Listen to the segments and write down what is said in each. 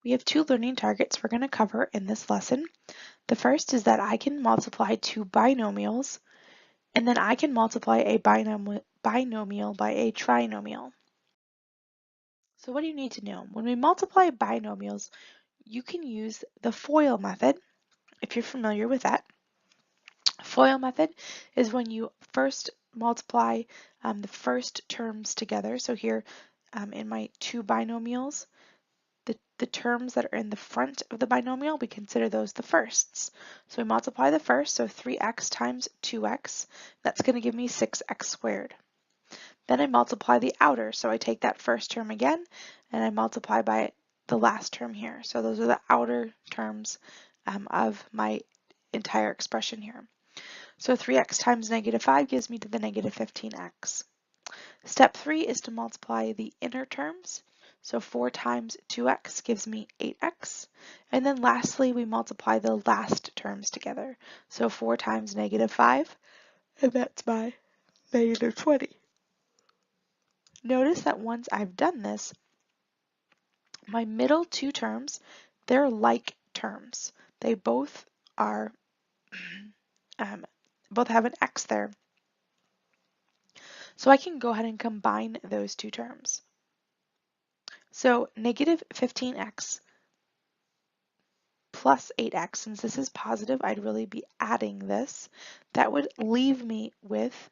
We have two learning targets we're going to cover in this lesson. The first is that I can multiply two binomials, and then I can multiply a binomial by a trinomial. So what do you need to know? When we multiply binomials, you can use the FOIL method, if you're familiar with that. FOIL method is when you first multiply the first terms together. So here in my two binomials, the terms that are in the front of the binomial, we consider those the firsts. So we multiply the first, so 3x times 2x, that's going to give me 6x squared. Then I multiply the outer, so I take that first term again, and I multiply by the last term here. So those are the outer terms of my entire expression here. So 3x times -5 gives me to the -15x. Step 3 is to multiply the inner terms. So 4 times 2x gives me 8x. And then lastly, we multiply the last terms together. So 4 times -5, and that's my -20. Notice that once I've done this, my middle two terms, they're like terms. They both are, both have an x there. So I can go ahead and combine those two terms. So -15x plus 8x, since this is positive, I'd really be adding this. That would leave me with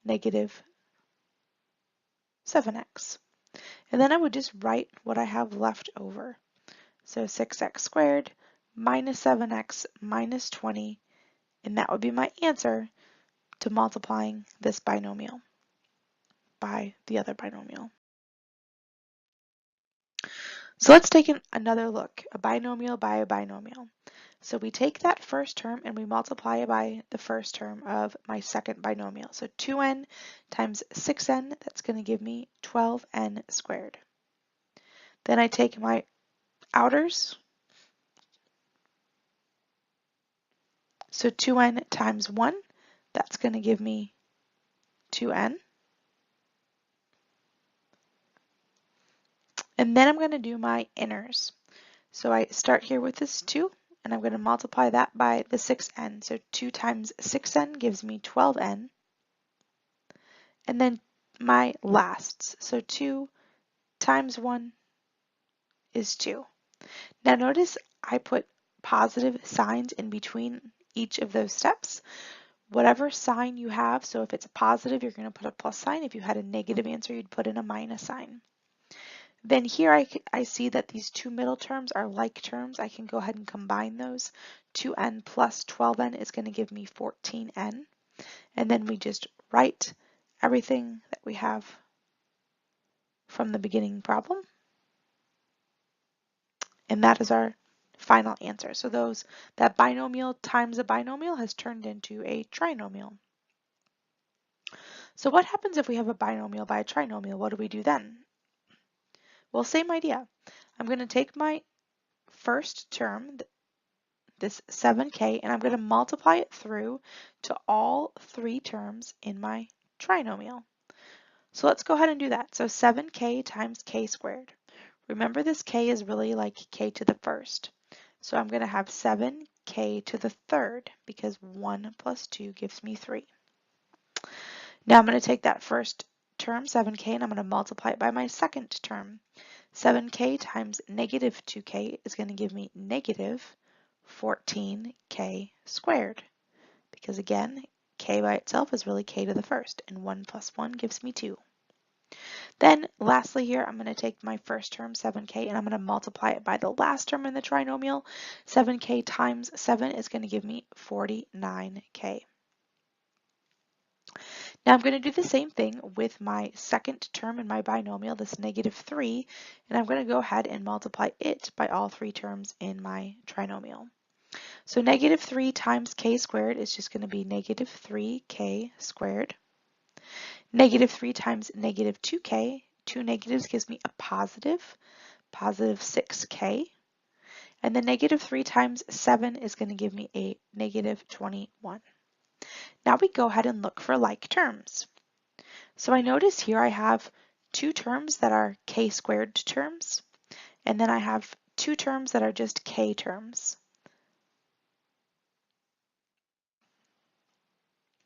-7x. And then I would just write what I have left over. So 6x squared minus 7x minus 20, and that would be my answer to multiplying this binomial by the other binomial. So let's take another look, a binomial by a binomial. So we take that first term and we multiply it by the first term of my second binomial. So 2n times 6n, that's going to give me 12n squared. Then I take my outers, so 2n times 1, that's going to give me 2n. And then I'm going to do my inners. So I start here with this 2, and I'm going to multiply that by the 6n. So 2 times 6n gives me 12n. And then my lasts. So 2 times 1 is 2. Now notice I put positive signs in between each of those steps. Whatever sign you have, so if it's a positive, you're going to put a plus sign. If you had a negative answer, you'd put in a minus sign. Then here I see that these two middle terms are like terms. I can go ahead and combine those. 2n plus 12n is going to give me 14n. And then we just write everything that we have from the beginning problem. And that is our final answer. So that binomial times a binomial has turned into a trinomial. So what happens if we have a binomial by a trinomial? What do we do then? Well, same idea. I'm going to take my first term, this 7k, and I'm going to multiply it through to all three terms in my trinomial. So let's go ahead and do that. So 7k times k squared. Remember, this k is really like k to the first. So I'm going to have 7k to the third because 1 plus 2 gives me 3. Now I'm going to take that first term, 7k, and I'm going to multiply it by my second term. 7k times -2k is going to give me -14k squared. Because again, k by itself is really k to the first, and 1 plus 1 gives me 2. Then lastly here, I'm going to take my first term, 7k, and I'm going to multiply it by the last term in the trinomial. 7k times 7 is going to give me 49k. Now I'm going to do the same thing with my second term in my binomial, this -3, and I'm going to go ahead and multiply it by all three terms in my trinomial. So -3 times k squared is just going to be -3k squared. -3 times -2k, two negatives gives me a positive 6k. And then -3 times 7 is going to give me a -21. Now we go ahead and look for like terms. So I notice here I have two terms that are k squared terms, and then I have two terms that are just k terms.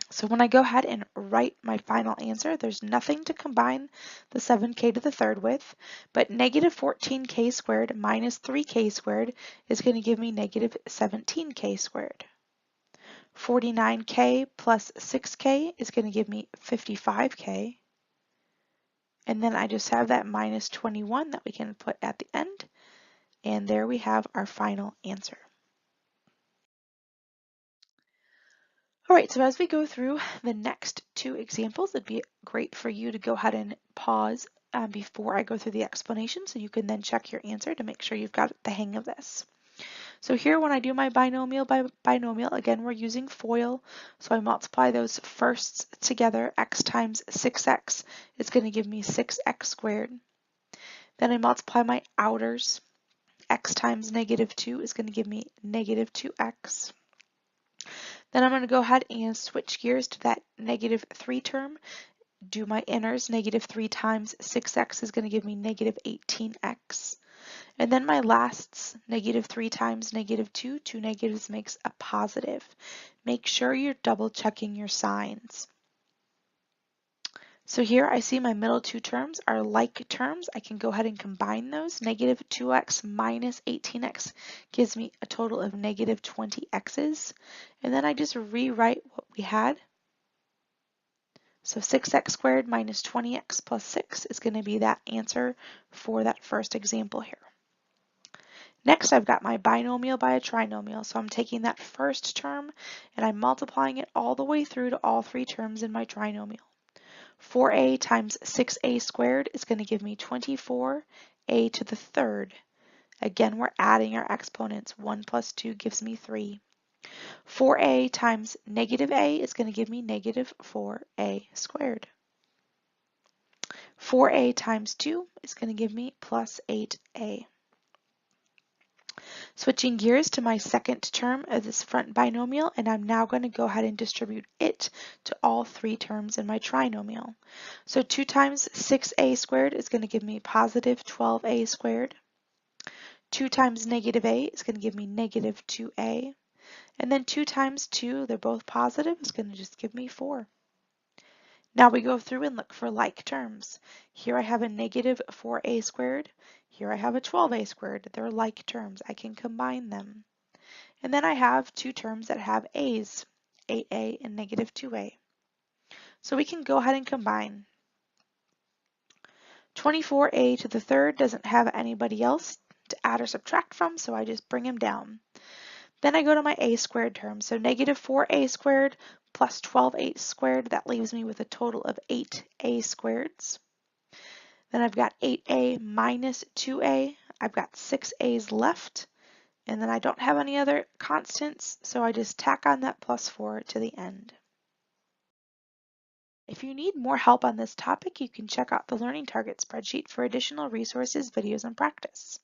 So when I go ahead and write my final answer, there's nothing to combine the 7k to the third with, but negative 14k squared minus 3k squared is going to give me negative 17k squared. 49k plus 6k is going to give me 55k. And then I just have that minus 21 that we can put at the end. And there we have our final answer. All right, so as we go through the next two examples, it'd be great for you to go ahead and pause before I go through the explanation so you can then check your answer to make sure you've got the hang of this. So here when I do my binomial by binomial, again we're using FOIL, so I multiply those firsts together. X times 6x is going to give me 6x squared. Then I multiply my outers. X times negative 2 is going to give me negative 2x. Then I'm going to go ahead and switch gears to that negative 3 term. Do my inners. Negative 3 times 6x is going to give me negative 18x. And then my lasts, negative 3 times negative 2, two negatives makes a positive. Make sure you're double checking your signs. So here I see my middle two terms are like terms. I can go ahead and combine those. Negative 2x minus 18x gives me a total of negative 20x's. And then I just rewrite what we had. So 6x squared minus 20x plus 6 is going to be that answer for that first example here. Next, I've got my binomial by a trinomial. So I'm taking that first term and I'm multiplying it all the way through to all three terms in my trinomial. 4a times 6a squared is going to give me 24a to the third. Again, we're adding our exponents. 1 plus 2 gives me 3. 4a times negative a is going to give me negative 4a squared. 4a times 2 is going to give me plus 8a. Switching gears to my second term of this front binomial, and I'm now going to go ahead and distribute it to all three terms in my trinomial. So 2 times 6a squared is going to give me positive 12a squared. 2 times negative a is going to give me negative 2a. And then 2 times 2, they're both positive, is going to just give me 4. Now we go through and look for like terms. Here I have a negative 4a squared. Here I have a 12a squared. They're like terms. I can combine them. And then I have two terms that have a's, 8a and negative 2a. So we can go ahead and combine. 24a to the third doesn't have anybody else to add or subtract from, so I just bring him down. Then I go to my a squared term. So negative 4a squared plus 12a squared, that leaves me with a total of 8a squareds. Then I've got 8a minus 2a. I've got 6a's left. And then I don't have any other constants, so I just tack on that plus 4 to the end. If you need more help on this topic, you can check out the Learning Target spreadsheet for additional resources, videos, and practice.